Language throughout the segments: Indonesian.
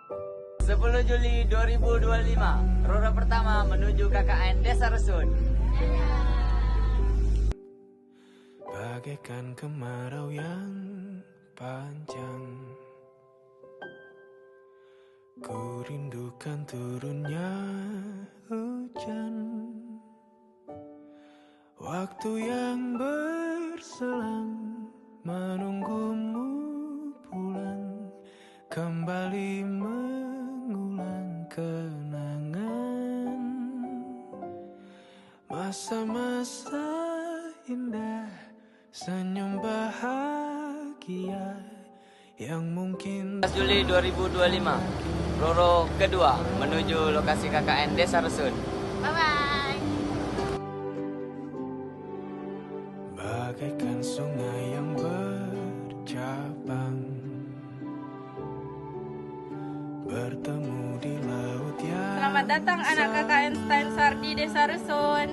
10 Juli 2025, Roro pertama menuju KKN Desa Resun. Bagaikan kemarau yang panjang, ku rindukan turunnya hujan, waktu yang berselang menunggumu pulang, kembali mengulang kenangan masa-masa indah, senyum bahagia yang mungkin. 11 Juli 2025, Roro kedua menuju lokasi KKN Desa Resun. Bye-bye. Bagaikan sungai yang bercabang, bertemu di laut yang. Selamat datang anak KKN Steinsar di Desa Resun.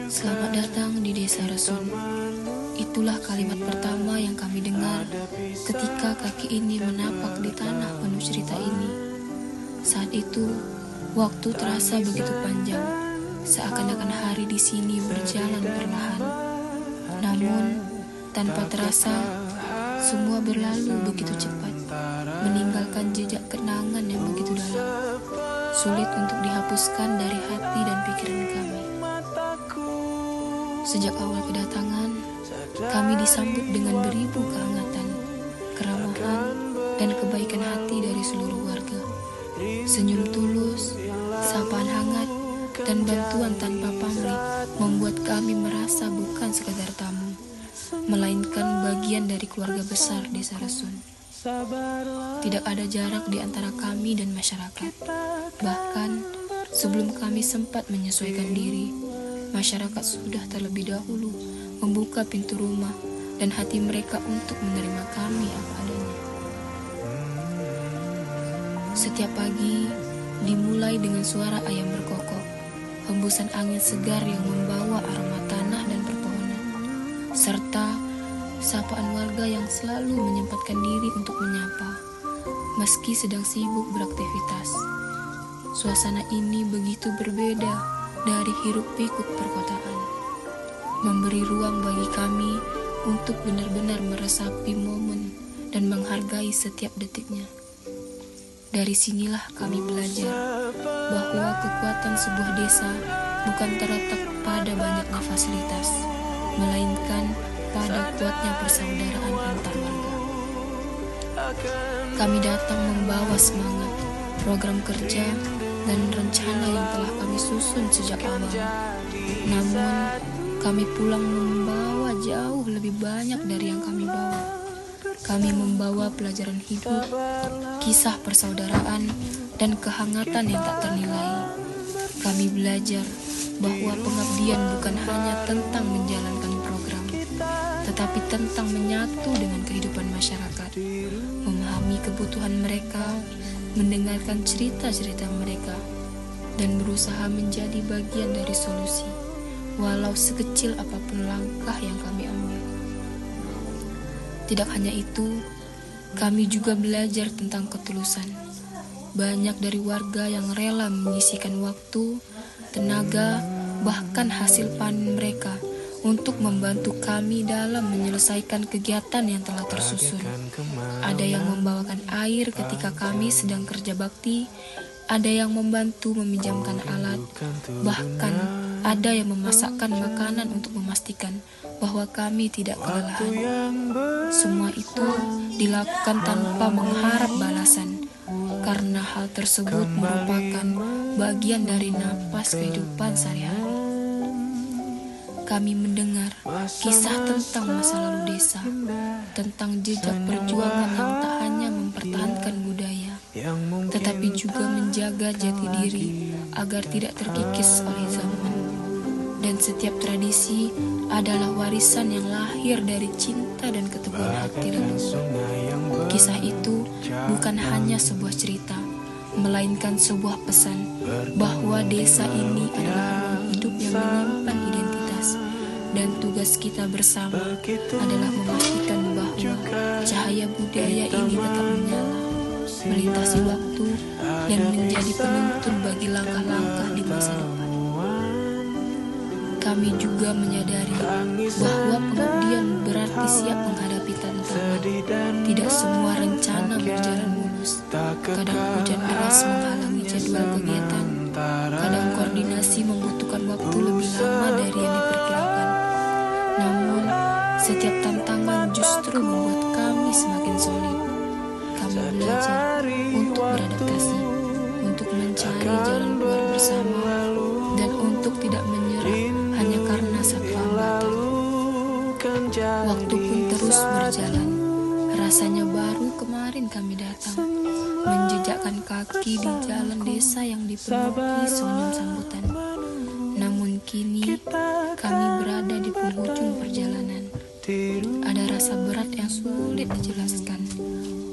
Selamat datang di Desa Resun. Itulah kalimat pertama yang kami dengar ketika kaki ini menapak di tanah penuh cerita ini. Saat itu, waktu terasa begitu panjang, seakan-akan hari di sini berjalan perlahan. Namun, tanpa terasa, semua berlalu begitu cepat, meninggalkan jejak kenangan yang begitu dalam, sulit untuk dihapuskan dari hati dan pikiran kami. Sejak awal kedatangan, kami disambut dengan beribu kehangatan, keramahan, dan kebaikan hati dari seluruh warga. Senyum tulus, sapaan hangat, dan bantuan tanpa pamrih membuat kami merasa bukan sekadar tamu, melainkan bagian dari keluarga besar Desa Resun. Tidak ada jarak di antara kami dan masyarakat. Bahkan, sebelum kami sempat menyesuaikan diri, masyarakat sudah terlebih dahulu membuka pintu rumah dan hati mereka untuk menerima kami apa adanya. Setiap pagi dimulai dengan suara ayam berkokok, hembusan angin segar yang membawa aroma tanah dan perpohonan, serta sapaan warga yang selalu menyempatkan diri untuk menyapa, meski sedang sibuk beraktivitas. Suasana ini begitu berbeda dari hiruk-pikuk perkotaan, memberi ruang bagi kami untuk benar-benar meresapi momen dan menghargai setiap detiknya. Dari sinilah kami belajar bahwa kekuatan sebuah desa bukan terletak pada banyaknya fasilitas, melainkan pada kuatnya persaudaraan antar warga. Kami datang membawa semangat, program kerja, dan rencana yang telah kami susun sejak awal. Namun, kami pulang membawa jauh lebih banyak dari yang kami bawa. Kami membawa pelajaran hidup, kisah persaudaraan, dan kehangatan yang tak ternilai. Kami belajar bahwa pengabdian bukan hanya tentang menjalankan program, tetapi tentang menyatu dengan kehidupan masyarakat, memahami kebutuhan mereka, mendengarkan cerita-cerita mereka, dan berusaha menjadi bagian dari solusi, walau sekecil apapun langkah yang kami ambil. Tidak hanya itu, kami juga belajar tentang ketulusan. Banyak dari warga yang rela menyisihkan waktu, tenaga, bahkan hasil panen mereka untuk membantu kami dalam menyelesaikan kegiatan yang telah tersusun. Ada yang membawakan air ketika kami sedang kerja bakti, ada yang membantu meminjamkan alat, bahkan ada yang memasakkan makanan untuk memastikan bahwa kami tidak kelelahan. Semua itu dilakukan tanpa mengharap balasan, karena hal tersebut merupakan bagian dari napas kehidupan sehari-hari. Kami mendengar kisah tentang masa lalu desa, tentang jejak perjuangan yang tak hanya mempertahankan budaya, tetapi juga menjaga jati diri agar tidak terkikis oleh zaman. Dan setiap tradisi adalah warisan yang lahir dari cinta dan keteguhan hati leluhur. Kisah itu bukan hanya sebuah cerita, melainkan sebuah pesan bahwa desa ini adalah ruang hidup yang menyimpan identitas, dan tugas kita bersama adalah memastikan bahwa cahaya budaya ini tetap menyala, melintasi waktu, dan menjadi penuntun bagi langkah-langkah di masa depan. Kami juga menyadari bahwa pengabdian berarti siap menghadapi tantangan. Tidak semua rencana berjalan mulus. Kadang hujan deras menghalangi jadwal kegiatan. Kadang koordinasi membutuhkan waktu lebih lama dari yang diperkirakan. Namun, setiap tantangan justru membuat kami semakin solid. Kami belajar untuk beradaptasi, untuk mencari jalan keluar bersama, dan untuk tidak menyerah hanya karena satu hambatan. Waktu pun terus berjalan. Rasanya baru kemarin kami datang, menjejakkan kaki di jalan desa yang dipenuhi senyum sambutan. Namun kini kami berada di penghujung perjalanan. Ada rasa berat yang sulit dijelaskan,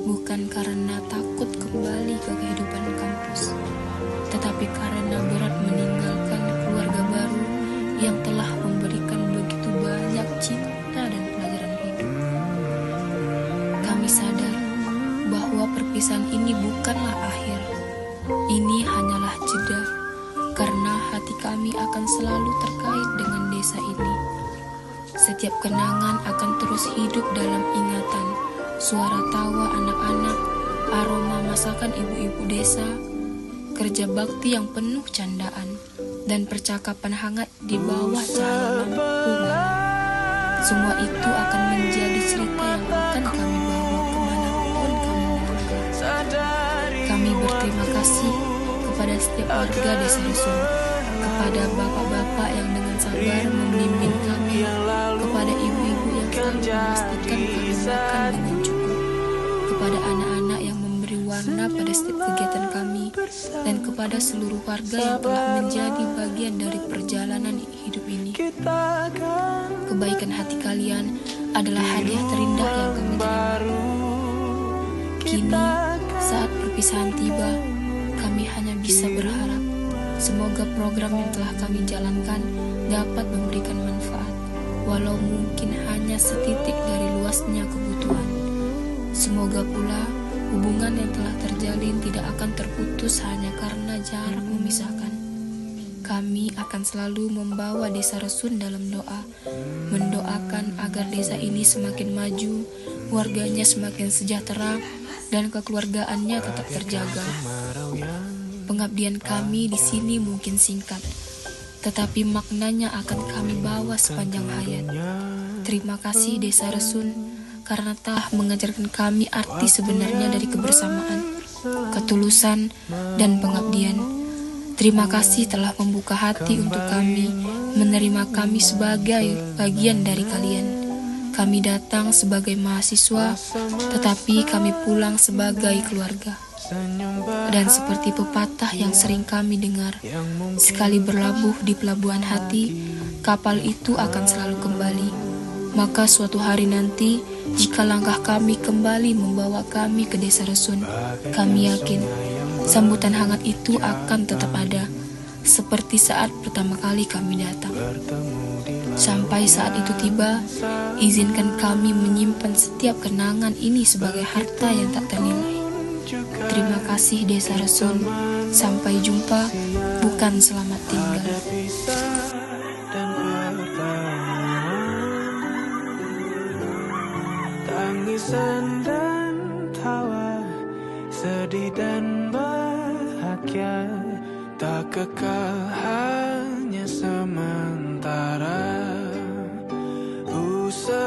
bukan karena takut kembali ke kehidupan kampus, tetapi karena berat meninggalkan keluarga baru yang telah memberikan begitu banyak cinta dan pelajaran hidup. Kami sadar bahwa perpisahan ini bukanlah akhir. Ini hanyalah jeda, karena hati kami akan selalu terkait dengan desa ini. Setiap kenangan akan terus hidup dalam ingatan. Suara tawa anak-anak, aroma masakan ibu-ibu desa, kerja bakti yang penuh candaan, dan percakapan hangat di bawah cahaya lampu malam. Semua itu akan menjadi cerita yang akan kami bawa kemanapun kami melangkah. Kami berterima kasih kepada setiap warga desa Resun, kepada bapak-bapak yang dengan sabar membimbing kami, kepada ibu-ibu yang selalu memastikan kami makan dengan cukup, kepada anak-anak yang memberi warna pada setiap kegiatan kami, dan kepada seluruh warga yang telah menjadi bagian dari perjalanan hidup ini. Kebaikan hati kalian adalah hadiah terindah yang kami terima. Kini, saat perpisahan tiba, kami hanya bisa berharap semoga program yang telah kami jalankan dapat memberikan manfaat, walau mungkin hanya setitik dari luasnya kebutuhan. Semoga pula hubungan yang telah terjalin tidak akan terputus hanya karena jarak memisahkan. Kami akan selalu membawa desa Resun dalam doa, mendoakan agar desa ini semakin maju, warganya semakin sejahtera, dan kekeluargaannya tetap terjaga. Pengabdian kami di sini mungkin singkat, tetapi maknanya akan kami bawa sepanjang hayat. Terima kasih Desa Resun karena telah mengajarkan kami arti sebenarnya dari kebersamaan, ketulusan, dan pengabdian. Terima kasih telah membuka hati untuk kami, menerima kami sebagai bagian dari kalian. Kami datang sebagai mahasiswa, tetapi kami pulang sebagai keluarga. Dan seperti pepatah yang sering kami dengar, sekali berlabuh di pelabuhan hati, kapal itu akan selalu kembali. Maka suatu hari nanti, jika langkah kami kembali membawa kami ke Desa Resun, kami yakin sambutan hangat itu akan tetap ada, seperti saat pertama kali kami datang. Sampai saat itu tiba, izinkan kami menyimpan setiap kenangan ini sebagai harta yang tak ternilai. Terima kasih Desa Resun, sampai jumpa, bukan selamat tinggal. Tangisan dan tawa, sedih dan bahagia, tak kekal